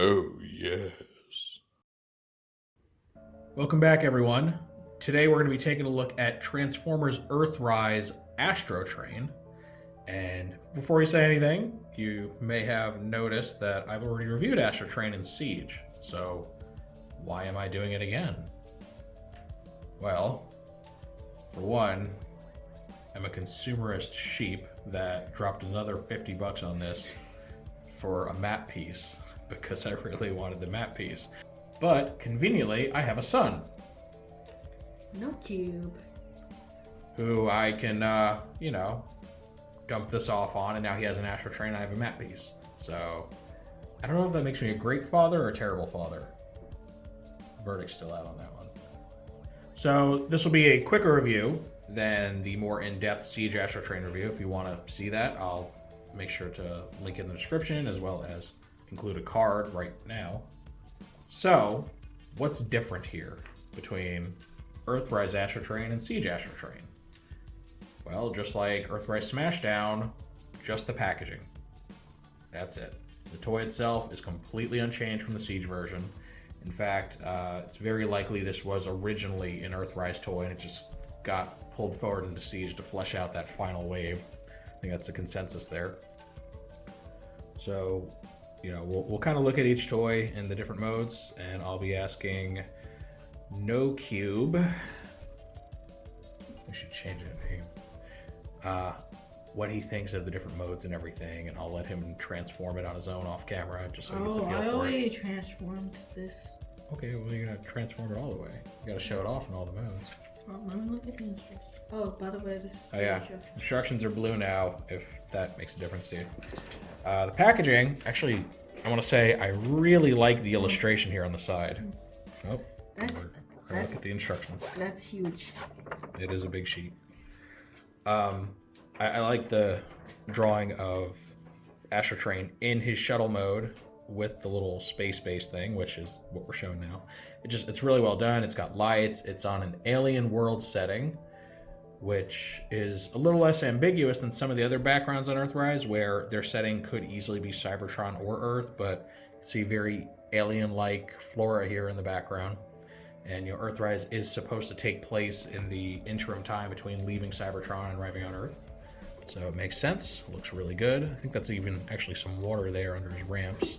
Oh, yes. Welcome back, everyone. Today we're going to be taking a look at Transformers Earthrise Astrotrain. And before you say anything, you may have noticed that I've already reviewed Astrotrain in Siege. So why am I doing it again? Well, for one, I'm a consumerist sheep that dropped another $50 on this for a map piece because I really wanted the map piece. But conveniently, I have a son. No cube. Who I can, dump this off on, and now he has an Astrotrain and I have a map piece. So, I don't know if that makes me a great father or a terrible father. Verdict's still out on that one. So, this will be a quicker review than the more in-depth Siege Astrotrain review. If you want to see that, I'll make sure to link in the description as well as include a card right now. So, what's different here between Earthrise Astrotrain and Siege Astrotrain? Well, just like Earthrise Smashdown, just the packaging. That's it. The toy itself is completely unchanged from the Siege version. In fact, it's very likely this was originally an Earthrise toy and it just got pulled forward into Siege to flesh out that final wave. I think that's the consensus there. So, we'll kind of look at each toy in the different modes, and I'll be asking No Cube. We should change that name. What he thinks of the different modes and everything, and I'll let him transform it on his own off camera just so he gets a feel for it. I already transformed this. Okay, well, you're gonna transform it all the way. You gotta show it off in all the modes. Oh, let me look at the instructions. Oh, by the way, this is the instructions are blue now, if that makes a difference to you. The packaging, actually, I want to say I really like the illustration here on the side. Oh, we're look at the instructions. That's huge. It is a big sheet. I like the drawing of Astrotrain in his shuttle mode with the little space-based thing, which is what we're showing now. It's really well done. It's got lights. It's on an alien world setting, which is a little less ambiguous than some of the other backgrounds on Earthrise, where their setting could easily be Seibertron or Earth, but you see very alien-like flora here in the background. And Earthrise is supposed to take place in the interim time between leaving Cybetron and arriving on Earth. So it makes sense. It looks really good. I think that's even actually some water there under his ramps.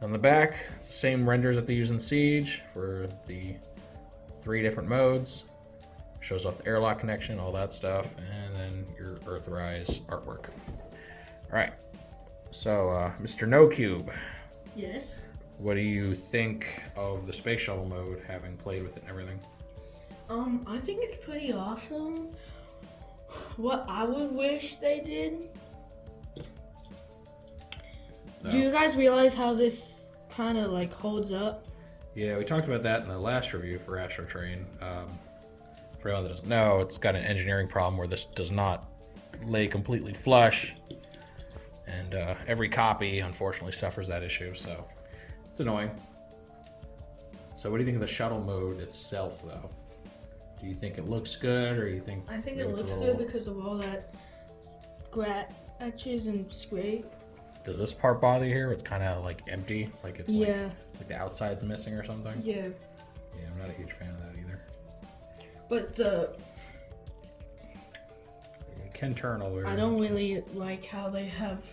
On the back, it's the same renders that they use in Siege for the 3 different modes. Shows off the airlock connection, all that stuff, and then your Earthrise artwork. All right. So, Mr. No Cube. Yes. What do you think of the space shuttle mode, having played with it and everything? I think it's pretty awesome. What I would wish they did. Do you guys realize how this kind of holds up? Yeah, we talked about that in the last review for Astrotrain. For anyone that doesn't know, it's got an engineering problem where this does not lay completely flush, and every copy unfortunately suffers that issue, so it's annoying. So what do you think of the shuttle mode itself, though? Do you think it looks good, or you think... I think it looks good because of all that scratches and scrape. Does this part bother you here? It's kind of empty, it's yeah. Like the outside's missing or something? Yeah. Yeah, I'm not a huge fan of that either. But it can turn all the way around. I don't really like how they have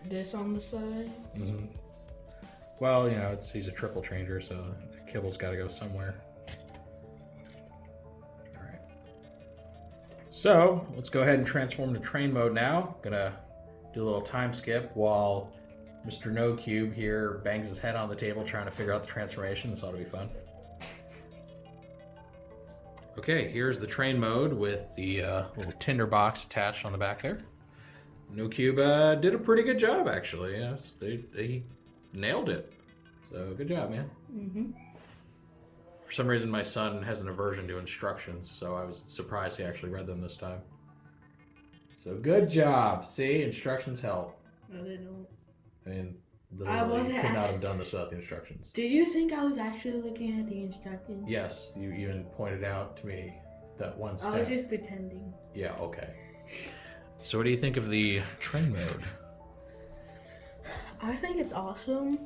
this on the sides. Mm-hmm. Well, he's a triple changer, so the kibble's got to go somewhere. All right. So let's go ahead and transform to train mode now. Gonna do a little time skip while Mr. No Cube here bangs his head on the table trying to figure out the transformation. This ought to be fun. Okay, here's the train mode with the little tinder box attached on the back there. No Cube did a pretty good job, actually. Yes, they nailed it. So good job, man. Mm-hmm. For some reason, my son has an aversion to instructions, so I was surprised he actually read them this time. So good job. See, instructions help. No, they don't. I mean, I wasn't could not have done this without the instructions. Did you think I was actually looking at the instructions? Yes, you even pointed out to me that one step. I was just pretending. Yeah, okay. So what do you think of the train mode? I think it's awesome,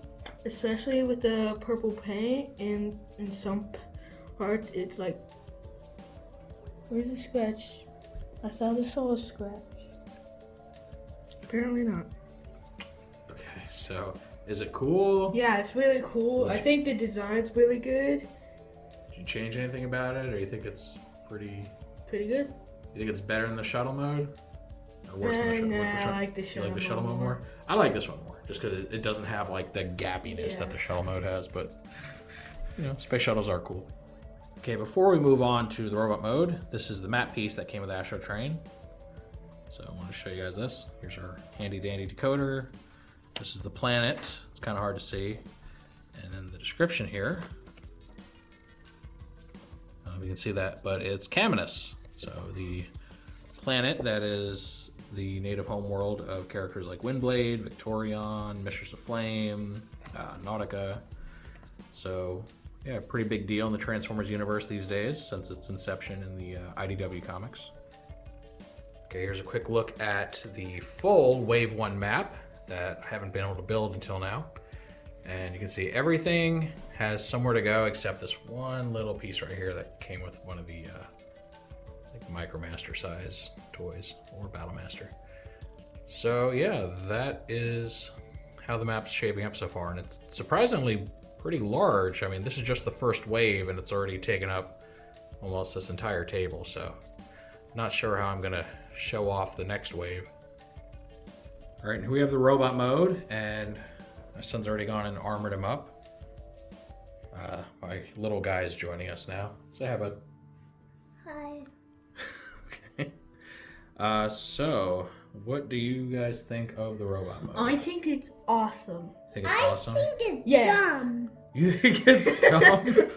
especially with the purple paint, and in some parts it's like, where's the scratch? I thought I saw a scratch. Apparently not. Okay, so is it cool? Yeah, it's really cool. I think the design's really good. Did you change anything about it, or you think it's pretty good. You think it's better in the shuttle mode? Or worse than the I like the shuttle You like the shuttle mode more? I like this one more, just because it doesn't have like the gappiness that the shuttle mode has, but you know, space shuttles are cool. Okay, before we move on to the robot mode, this is the map piece that came with Astrotrain. So I want to show you guys this. Here's our handy dandy decoder. This is the planet. It's kind of hard to see. And then the description here. You can see that, but it's Caminus. So the planet that is the native home world of characters like Windblade, Victorion, Mistress of Flame, Nautica. So yeah, pretty big deal in the Transformers universe these days since its inception in the IDW comics. Okay, here's a quick look at the full Wave 1 map that I haven't been able to build until now. And you can see everything has somewhere to go except this one little piece right here that came with one of the Micromaster size toys, or Battlemaster. So yeah, that is how the map's shaping up so far, and it's surprisingly pretty large. I mean, this is just the first wave and it's already taken up almost this entire table, so not sure how I'm gonna show off the next wave. All right, and we have the robot mode, and my son's already gone and armored him up. My little guy is joining us now. Say hi, bud. Hi. Okay. So, what do you guys think of the robot mode? I think it's awesome. Think it's awesome? I think it's dumb. You think it's dumb?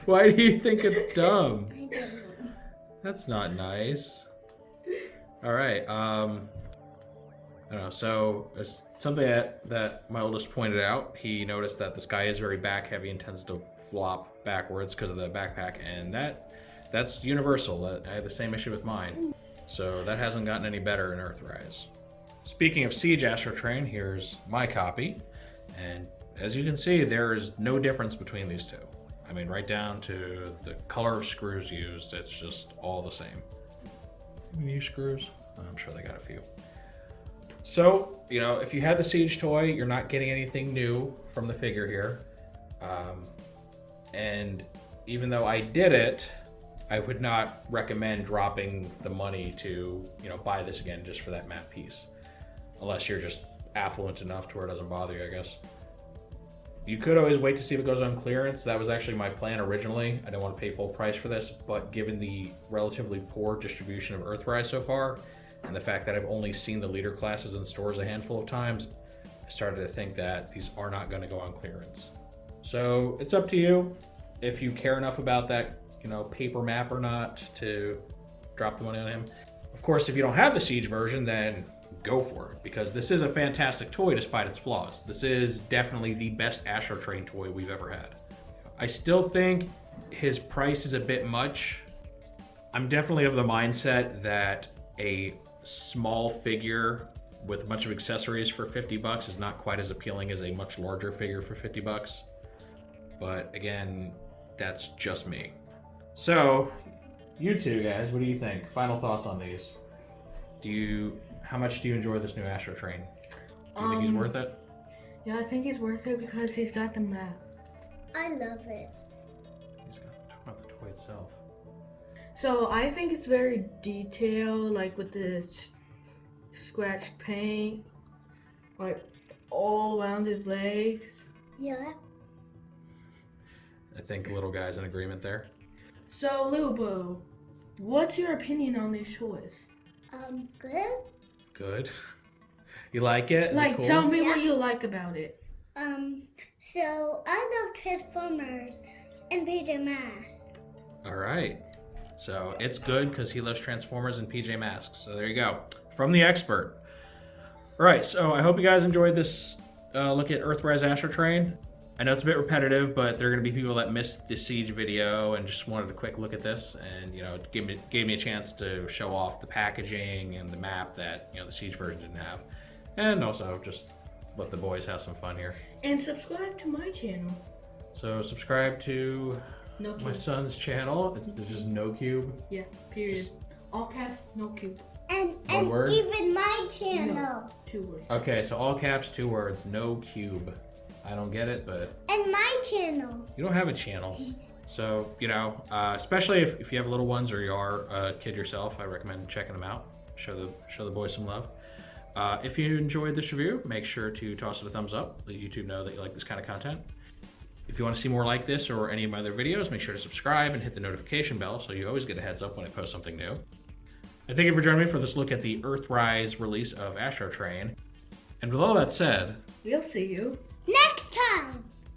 Why do you think it's dumb? I don't know. That's not nice. All right. I don't know. So it's something that my oldest pointed out. He noticed that this guy is very back heavy and tends to flop backwards because of the backpack, and that's universal. I had the same issue with mine. So that hasn't gotten any better in Earthrise. Speaking of Siege Astrotrain, here's my copy, and as you can see, there is no difference between these two. I mean, right down to the color of screws used, it's just all the same. New screws? I'm sure they got a few. So, you know, if you had the Siege toy, you're not getting anything new from the figure here. And even though I did it, I would not recommend dropping the money to, you know, buy this again just for that map piece. Unless you're just affluent enough to where it doesn't bother you, I guess. You could always wait to see if it goes on clearance. That was actually my plan originally. I didn't want to pay full price for this, but given the relatively poor distribution of Earthrise so far, and the fact that I've only seen the leader classes in stores a handful of times, I started to think that these are not going to go on clearance. So it's up to you if you care enough about that, you know, paper map or not to drop the money on him. Of course, if you don't have the Siege version, then go for it, because this is a fantastic toy despite its flaws. This is definitely the best Astrotrain toy we've ever had. I still think his price is a bit much. I'm definitely of the mindset that a small figure with a bunch of accessories for $50 is not quite as appealing as a much larger figure for $50. But again, that's just me. So, you two guys, what do you think? Final thoughts on these? How much do you enjoy this new Astrotrain? Do you think he's worth it? Yeah, I think he's worth it because he's got the map. I love it. Talk about the toy itself. So I think it's very detailed, like with the scratched paint, like all around his legs. Yeah. I think little guy's in agreement there. So Lubo, what's your opinion on these toys? Good. Good. You like it? Is it Like, cool? tell me what you like about it. So I love Transformers and PJ Masks. All right. So it's good because he loves Transformers and PJ Masks. So there you go. From the expert. All right. So I hope you guys enjoyed this look at Earthrise Astrotrain. I know it's a bit repetitive, but there are going to be people that missed the Siege video and just wanted a quick look at this, and you know, it gave me a chance to show off the packaging and the map that, you know, the Siege version didn't have, and also just let the boys have some fun here. And subscribe to my channel. So subscribe to No my cube. son's channel. It's just No Cube. Yeah, period. All caps, no cube. And word? even my channel. No, 2 words. Okay, so all caps, 2 words, No Cube. I don't get it, but And my channel. you don't have a channel. So, especially if you have little ones or you are a kid yourself, I recommend checking them out. Show the boys some love. If you enjoyed this review, make sure to toss it a thumbs up. Let YouTube know that you like this kind of content. If you want to see more like this or any of my other videos, make sure to subscribe and hit the notification bell so you always get a heads up when I post something new. And thank you for joining me for this look at the Earthrise release of Astrotrain. And with all that said, We'll see you Next time.